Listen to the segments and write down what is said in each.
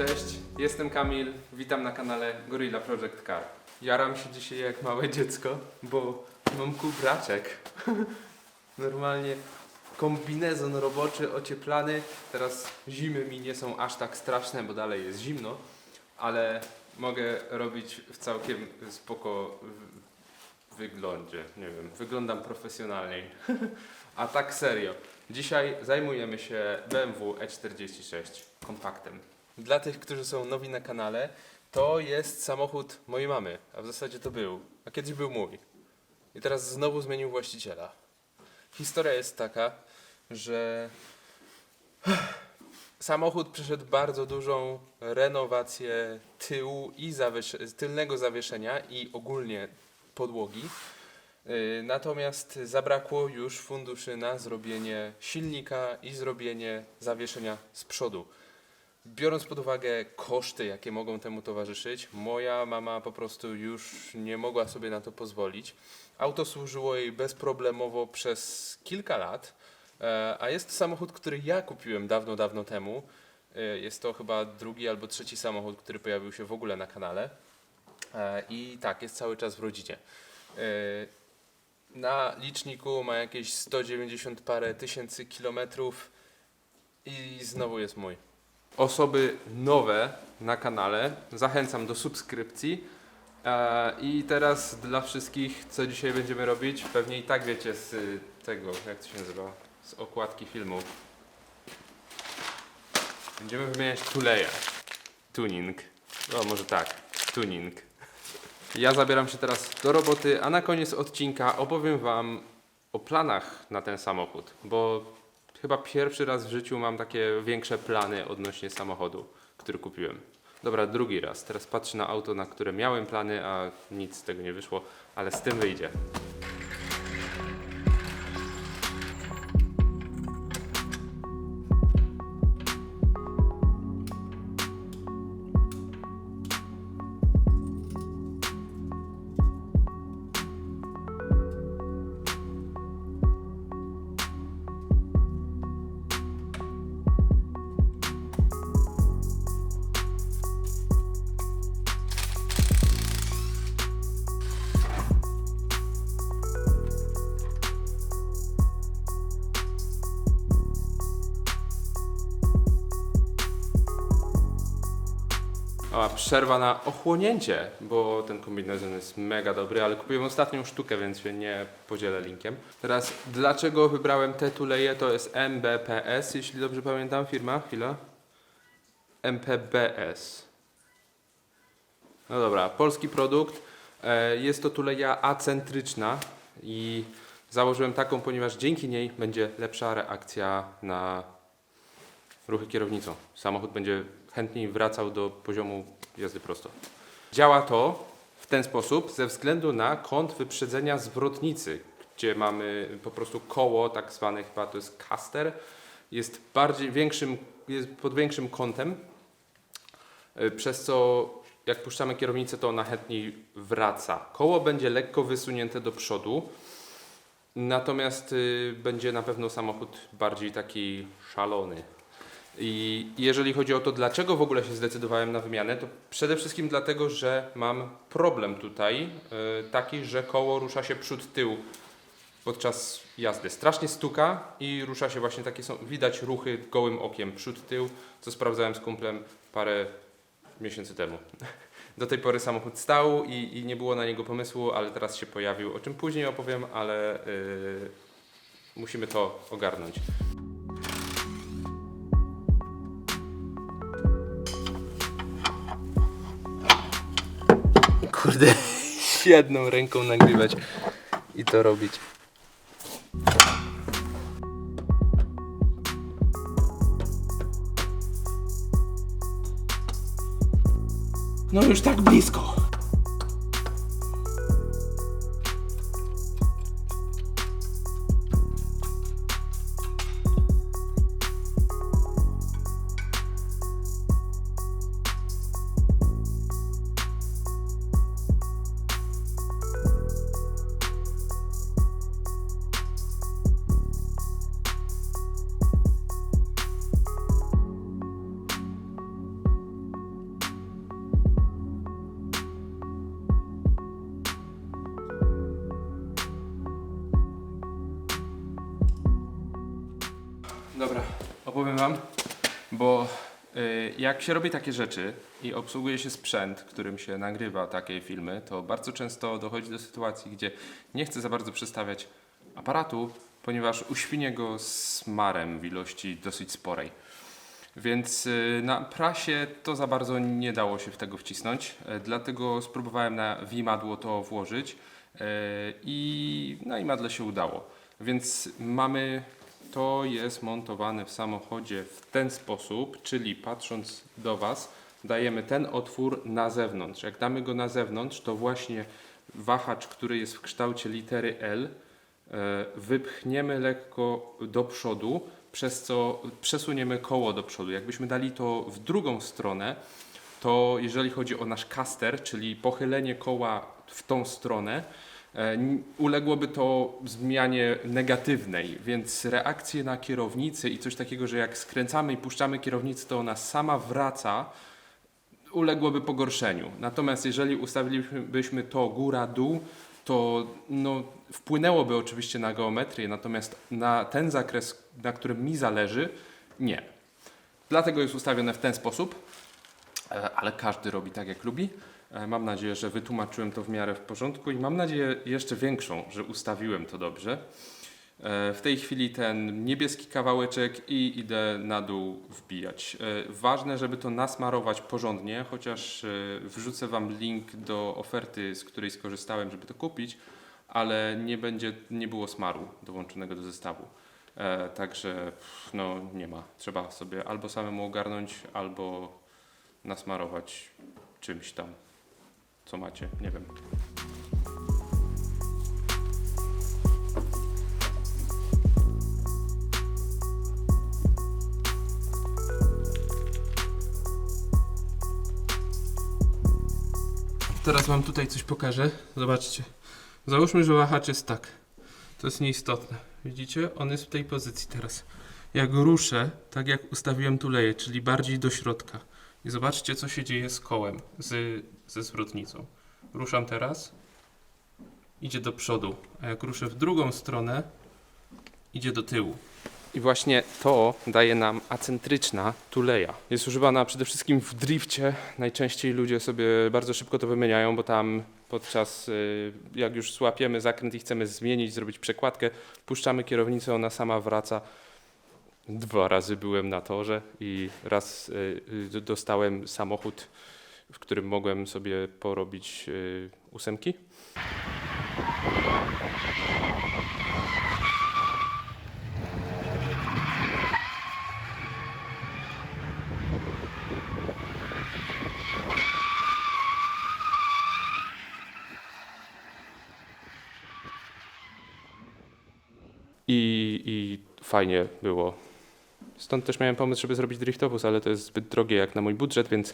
Cześć, jestem Kamil, witam na kanale Gorilla Project Car. Jaram się dzisiaj jak małe dziecko, bo mam kubraczek. Normalnie kombinezon roboczy, ocieplany. Teraz zimy mi nie są aż tak straszne, bo dalej jest zimno, ale mogę robić w całkiem spoko wyglądzie. Nie wiem, wyglądam profesjonalniej. A tak serio. Dzisiaj zajmujemy się BMW E46 kompaktem. Dla tych, którzy są nowi na kanale, to jest samochód mojej mamy, a w zasadzie to był, a kiedyś był mój. I teraz znowu zmienił właściciela. Historia jest taka, że samochód przeszedł bardzo dużą renowację tyłu i tylnego zawieszenia i ogólnie podłogi. Natomiast zabrakło już funduszy na zrobienie silnika i zrobienie zawieszenia z przodu. Biorąc pod uwagę koszty, jakie mogą temu towarzyszyć, moja mama po prostu już nie mogła sobie na to pozwolić. Auto służyło jej bezproblemowo przez kilka lat, a jest to samochód, który ja kupiłem dawno, dawno temu. Jest to chyba drugi albo trzeci samochód, który pojawił się w ogóle na kanale. I tak, jest cały czas w rodzinie. Na liczniku ma jakieś 190 parę tysięcy kilometrów i znowu jest mój. Osoby nowe na kanale zachęcam do subskrypcji. I teraz dla wszystkich, co dzisiaj będziemy robić, pewnie i tak wiecie z tego, jak to się nazywa, z okładki filmu. Będziemy wymieniać tuleje. Tuning. O, może tak, tuning. Ja zabieram się teraz do roboty, a na koniec odcinka opowiem Wam o planach na ten samochód, bo chyba pierwszy raz w życiu mam takie większe plany odnośnie samochodu, który kupiłem. Dobra, drugi raz. Teraz patrzę na auto, na które miałem plany, a nic z tego nie wyszło, ale z tym wyjdzie. Przerwa na ochłonięcie, bo ten kombinezon jest mega dobry, ale kupiłem ostatnią sztukę, więc się nie podzielę linkiem. Teraz, dlaczego wybrałem te tuleje? To jest MBPS, jeśli dobrze pamiętam, firma, chwila. MPBS. No dobra, polski produkt. Jest to tuleja acentryczna i założyłem taką, ponieważ dzięki niej będzie lepsza reakcja na ruchy kierownicą. Samochód będzie chętniej wracał do poziomu jazdy prosto. Działa to w ten sposób ze względu na kąt wyprzedzenia zwrotnicy, gdzie mamy po prostu koło, tak zwane chyba to jest caster, jest pod większym kątem, przez co jak puszczamy kierownicę, to ona chętniej wraca. Koło będzie lekko wysunięte do przodu, natomiast będzie na pewno samochód bardziej taki szalony. I jeżeli chodzi o to, dlaczego w ogóle się zdecydowałem na wymianę, to przede wszystkim dlatego, że mam problem tutaj taki, że koło rusza się przód-tył podczas jazdy. Strasznie stuka i rusza się właśnie takie, widać ruchy gołym okiem przód-tył, co sprawdzałem z kumplem parę miesięcy temu. Do tej pory samochód stał i nie było na niego pomysłu, ale teraz się pojawił, o czym później opowiem, ale musimy to ogarnąć. Kurde, jedną ręką nagrywać i to robić. No już tak blisko. Dobra, opowiem Wam, bo jak się robi takie rzeczy i obsługuje się sprzęt, którym się nagrywa takie filmy, to bardzo często dochodzi do sytuacji, gdzie nie chcę za bardzo przestawiać aparatu, ponieważ uświnię go smarem w ilości dosyć sporej. Więc na prasie to za bardzo nie dało się w tego wcisnąć, dlatego spróbowałem na Vimadło to włożyć i na imadle się udało. Więc to jest montowane w samochodzie w ten sposób, czyli patrząc do Was, dajemy ten otwór na zewnątrz. Jak damy go na zewnątrz, to właśnie wahacz, który jest w kształcie litery L, wypchniemy lekko do przodu, przez co przesuniemy koło do przodu. Jakbyśmy dali to w drugą stronę, to jeżeli chodzi o nasz caster, czyli pochylenie koła w tą stronę, uległoby to zmianie negatywnej, więc reakcje na kierownicy i coś takiego, że jak skręcamy i puszczamy kierownicę, to ona sama wraca, uległoby pogorszeniu. Natomiast jeżeli ustawilibyśmy to góra-dół, to wpłynęłoby oczywiście na geometrię, natomiast na ten zakres, na którym mi zależy, nie. Dlatego jest ustawione w ten sposób, ale każdy robi tak, jak lubi. Mam nadzieję, że wytłumaczyłem to w miarę w porządku i mam nadzieję jeszcze większą, że ustawiłem to dobrze. W tej chwili ten niebieski kawałeczek i idę na dół wbijać. Ważne, żeby to nasmarować porządnie, chociaż wrzucę Wam link do oferty, z której skorzystałem, żeby to kupić, ale nie było smaru dołączonego do zestawu. Także nie ma. Trzeba sobie albo samemu ogarnąć, albo nasmarować czymś tam, co macie, nie wiem. Teraz Wam tutaj coś pokażę. Zobaczcie. Załóżmy, że wahacz jest tak. To jest nieistotne. Widzicie? On jest w tej pozycji teraz. Jak ruszę, tak jak ustawiłem tuleję, czyli bardziej do środka. I zobaczcie, co się dzieje z kołem, ze zwrotnicą. Ruszam teraz. Idzie do przodu. A jak ruszę w drugą stronę, idzie do tyłu. I właśnie to daje nam acentryczna tuleja. Jest używana przede wszystkim w drifcie. Najczęściej ludzie sobie bardzo szybko to wymieniają, bo tam podczas, jak już złapiemy zakręt i chcemy zmienić, zrobić przekładkę, puszczamy kierownicę, ona sama wraca. 2 razy byłem na torze i raz dostałem samochód, w którym mogłem sobie porobić 8. I fajnie było. Stąd też miałem pomysł, żeby zrobić driftowóz, ale to jest zbyt drogie jak na mój budżet, więc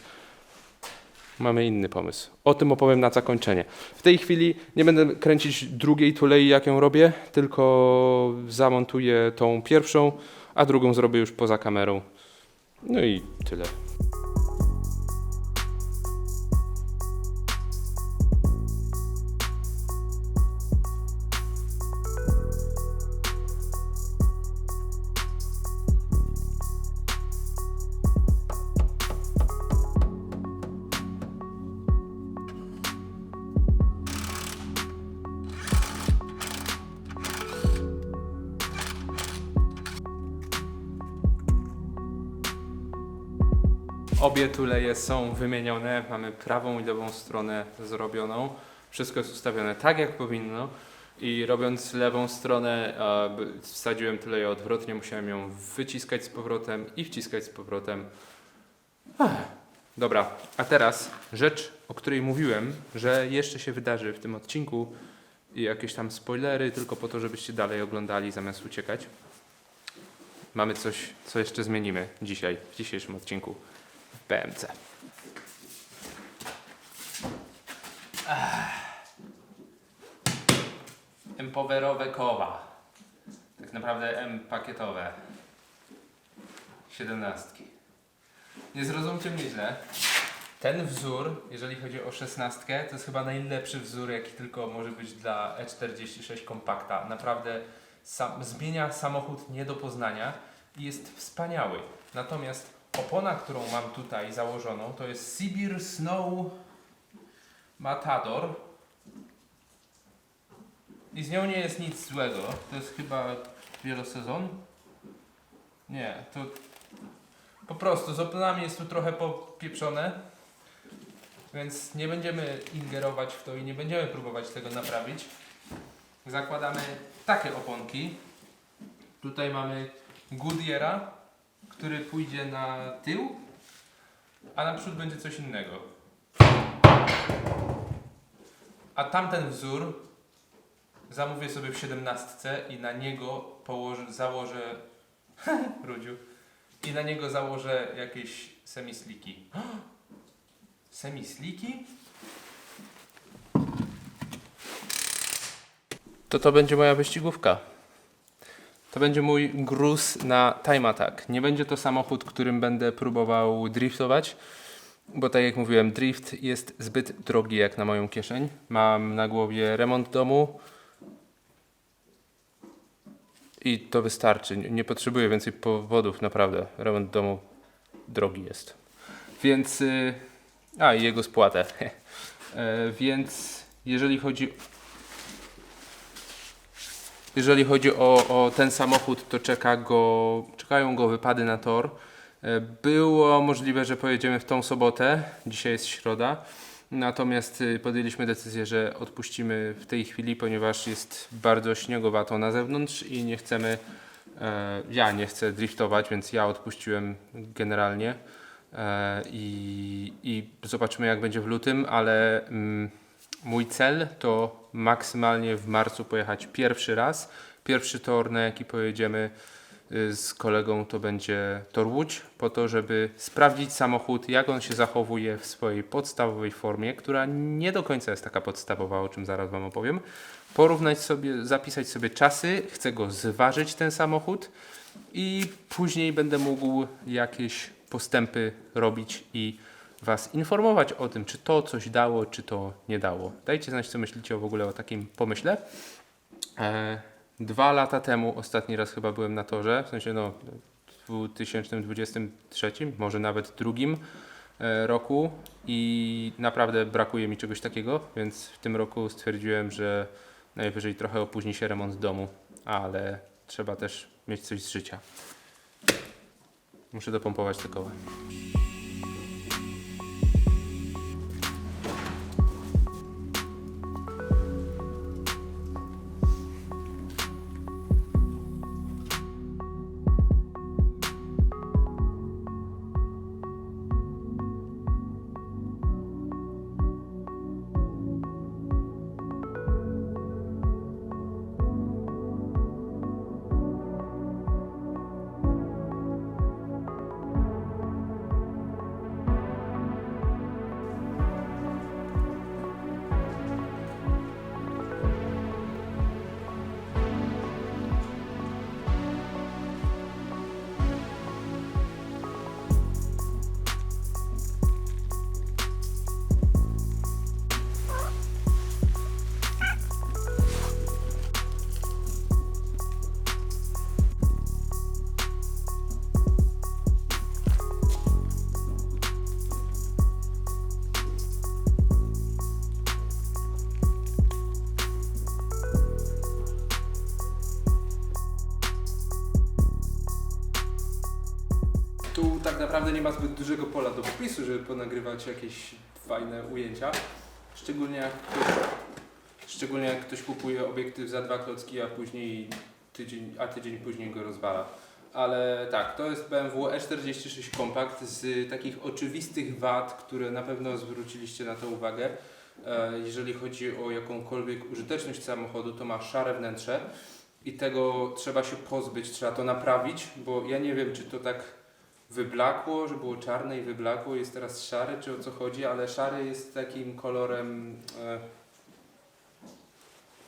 mamy inny pomysł. O tym opowiem na zakończenie. W tej chwili nie będę kręcić drugiej tulei, jak ją robię, tylko zamontuję tą pierwszą, a drugą zrobię już poza kamerą. No i tyle. Obie tuleje są wymienione, mamy prawą i lewą stronę zrobioną. Wszystko jest ustawione tak, jak powinno. I robiąc lewą stronę, wsadziłem tuleję odwrotnie, musiałem ją wyciskać z powrotem i wciskać z powrotem. Dobra, a teraz rzecz, o której mówiłem, że jeszcze się wydarzy w tym odcinku i jakieś tam spoilery, tylko po to, żebyście dalej oglądali zamiast uciekać. Mamy coś, co jeszcze zmienimy dzisiaj, w dzisiejszym odcinku. BMC. M-powerowe koła. Tak naprawdę M-pakietowe. 17. Nie zrozumcie mnie źle. Ten wzór, jeżeli chodzi o 16, to jest chyba najlepszy wzór, jaki tylko może być dla E46 kompakta. Naprawdę zmienia samochód nie do poznania. jest wspaniały. Natomiast opona, którą mam tutaj założoną, to jest Sibir Snow Matador. I z nią nie jest nic złego. To jest chyba wielosezon. Nie, to po prostu z oponami jest tu trochę popieprzone. Więc nie będziemy ingerować w to i nie będziemy próbować tego naprawić. Zakładamy takie oponki. Tutaj mamy Goodyeara, który pójdzie na tył, a naprzód będzie coś innego. A tamten wzór zamówię sobie w 17 i na niego założę Rudziu, i na niego założę jakieś semisliki. Semisliki? To będzie moja wyścigówka. To będzie mój gruz na Time Attack. Nie będzie to samochód, którym będę próbował driftować, bo tak jak mówiłem, drift jest zbyt drogi jak na moją kieszeń. Mam na głowie remont domu i to wystarczy. Nie potrzebuję więcej powodów, naprawdę. Remont domu drogi jest. Więc... i jego spłatę. Więc jeżeli chodzi o ten samochód, to czekają go wypady na tor. Było możliwe, że pojedziemy w tą sobotę. Dzisiaj jest środa. Natomiast podjęliśmy decyzję, że odpuścimy w tej chwili, ponieważ jest bardzo śniegowato na zewnątrz i nie chcemy... ja nie chcę driftować, więc ja odpuściłem generalnie. I zobaczymy, jak będzie w lutym, ale mój cel to maksymalnie w marcu pojechać pierwszy raz. Pierwszy tor, na jaki pojedziemy z kolegą, to będzie tor Łódź, po to, żeby sprawdzić samochód, jak on się zachowuje w swojej podstawowej formie, która nie do końca jest taka podstawowa, o czym zaraz Wam opowiem. Porównać sobie, zapisać sobie czasy, chcę go zważyć, ten samochód, i później będę mógł jakieś postępy robić i Was informować o tym, czy to coś dało, czy to nie dało. Dajcie znać, co myślicie w ogóle o takim pomyśle. 2 lata temu ostatni raz chyba byłem na torze, w sensie w 2023, może nawet drugim roku, i naprawdę brakuje mi czegoś takiego, więc w tym roku stwierdziłem, że najwyżej trochę opóźni się remont domu, ale trzeba też mieć coś z życia. Muszę dopompować te koła. Tu tak naprawdę nie ma zbyt dużego pola do popisu, żeby ponagrywać jakieś fajne ujęcia. Szczególnie jak ktoś kupuje obiektyw za 2 klocki, a tydzień później go rozwala. Ale tak, to jest BMW E46 Compact z takich oczywistych wad, które na pewno zwróciliście na to uwagę. Jeżeli chodzi o jakąkolwiek użyteczność samochodu, to ma szare wnętrze i tego trzeba się pozbyć, trzeba to naprawić, bo ja nie wiem, czy to tak wyblakło, że było czarne i wyblakło, jest teraz szary, czy o co chodzi, ale szary jest takim kolorem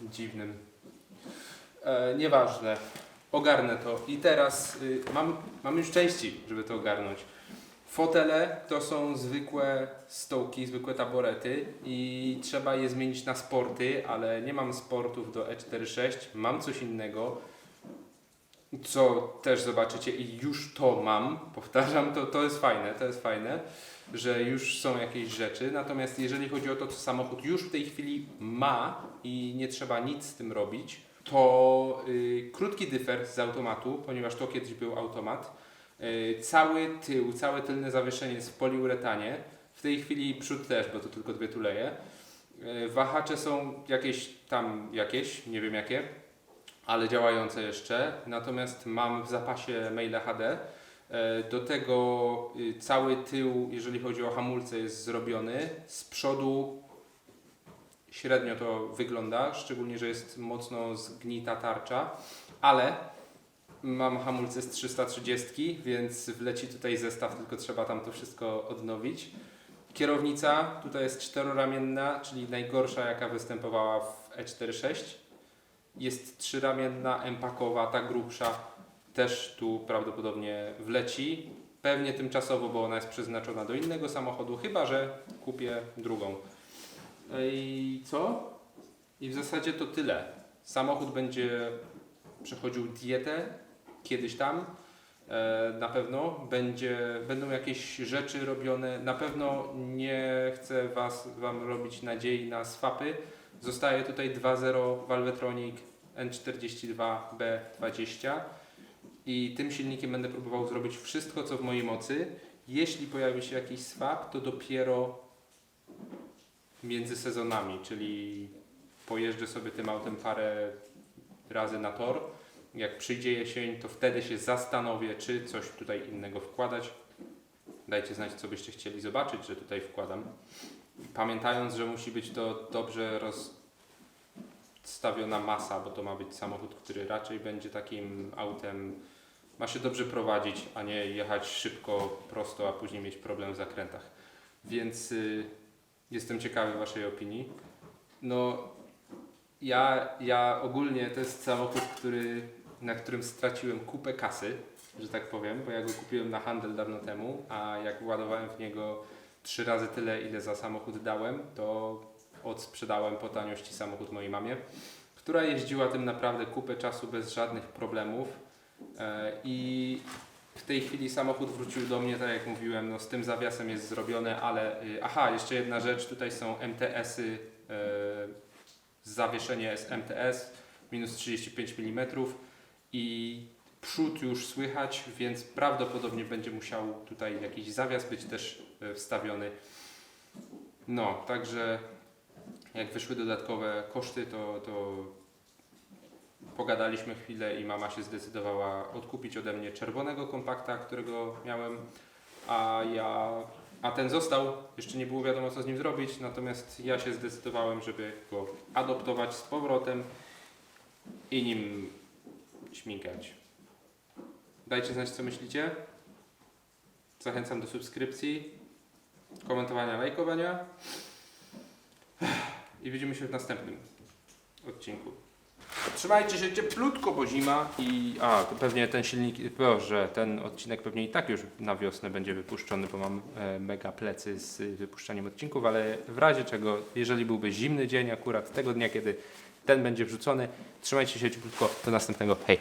dziwnym. Nieważne, ogarnę to. I teraz mam już części, żeby to ogarnąć. Fotele to są zwykłe stołki, zwykłe taborety i trzeba je zmienić na sporty, ale nie mam sportów do E46, mam coś innego. co też zobaczycie i już to mam, powtarzam, to jest fajne, że już są jakieś rzeczy, natomiast jeżeli chodzi o to, co samochód już w tej chwili ma i nie trzeba nic z tym robić, to krótki dyfer z automatu, ponieważ to kiedyś był automat, cały tył, całe tylne zawieszenie jest w poliuretanie, w tej chwili przód też, bo to tylko dwie tuleje, wahacze są jakieś, nie wiem jakie, ale działające jeszcze, natomiast mam w zapasie Maila HD. Do tego cały tył, jeżeli chodzi o hamulce, jest zrobiony. Z przodu średnio to wygląda, szczególnie, że jest mocno zgnita tarcza, ale mam hamulce z 330, więc wleci tutaj zestaw, tylko trzeba tam to wszystko odnowić. Kierownica tutaj jest czteroramienna, czyli najgorsza jaka występowała w E46. Jest trzyramienna, empakowa, ta grubsza też tu prawdopodobnie wleci. Pewnie tymczasowo, bo ona jest przeznaczona do innego samochodu, chyba że kupię drugą. I co? I w zasadzie to tyle. Samochód będzie przechodził dietę kiedyś tam. Na pewno będą jakieś rzeczy robione. Na pewno nie chcę Wam robić nadziei na swapy. Zostaje tutaj 2.0 Valvetronic N42B20 i tym silnikiem będę próbował zrobić wszystko, co w mojej mocy. Jeśli pojawi się jakiś swap, to dopiero między sezonami, czyli pojeżdżę sobie tym autem parę razy na tor. Jak przyjdzie jesień, to wtedy się zastanowię, czy coś tutaj innego wkładać. Dajcie znać, co byście chcieli zobaczyć, że tutaj wkładam. Pamiętając, że musi być to dobrze rozstawiona masa, bo to ma być samochód, który raczej będzie takim autem, ma się dobrze prowadzić, a nie jechać szybko, prosto, a później mieć problem w zakrętach. Więc jestem ciekawy Waszej opinii. No, ja ogólnie to jest samochód, na którym straciłem kupę kasy, że tak powiem, bo ja go kupiłem na handel dawno temu, a jak władowałem w niego 3 razy tyle, ile za samochód dałem, to odsprzedałem po taniości samochód mojej mamie, która jeździła tym naprawdę kupę czasu bez żadnych problemów i w tej chwili samochód wrócił do mnie, tak jak mówiłem, no z tym zawiasem jest zrobione, ale jeszcze jedna rzecz, tutaj są MTS-y, zawieszenie jest MTS, minus 35 mm i przód już słychać, więc prawdopodobnie będzie musiał tutaj jakiś zawias być też wstawiony. No, także jak wyszły dodatkowe koszty, to pogadaliśmy chwilę i mama się zdecydowała odkupić ode mnie czerwonego kompakta, którego miałem, a ten został, jeszcze nie było wiadomo co z nim zrobić, natomiast ja się zdecydowałem, żeby go adoptować z powrotem i nim śmigać. Dajcie znać, co myślicie. Zachęcam do subskrypcji, komentowania, lajkowania i widzimy się w następnym odcinku. Trzymajcie się cieplutko, bo zima i to pewnie ten silnik, że ten odcinek pewnie i tak już na wiosnę będzie wypuszczony, bo mam mega plecy z wypuszczaniem odcinków, ale w razie czego, jeżeli byłby zimny dzień akurat tego dnia, kiedy ten będzie wrzucony, trzymajcie się cieplutko, do następnego, hej!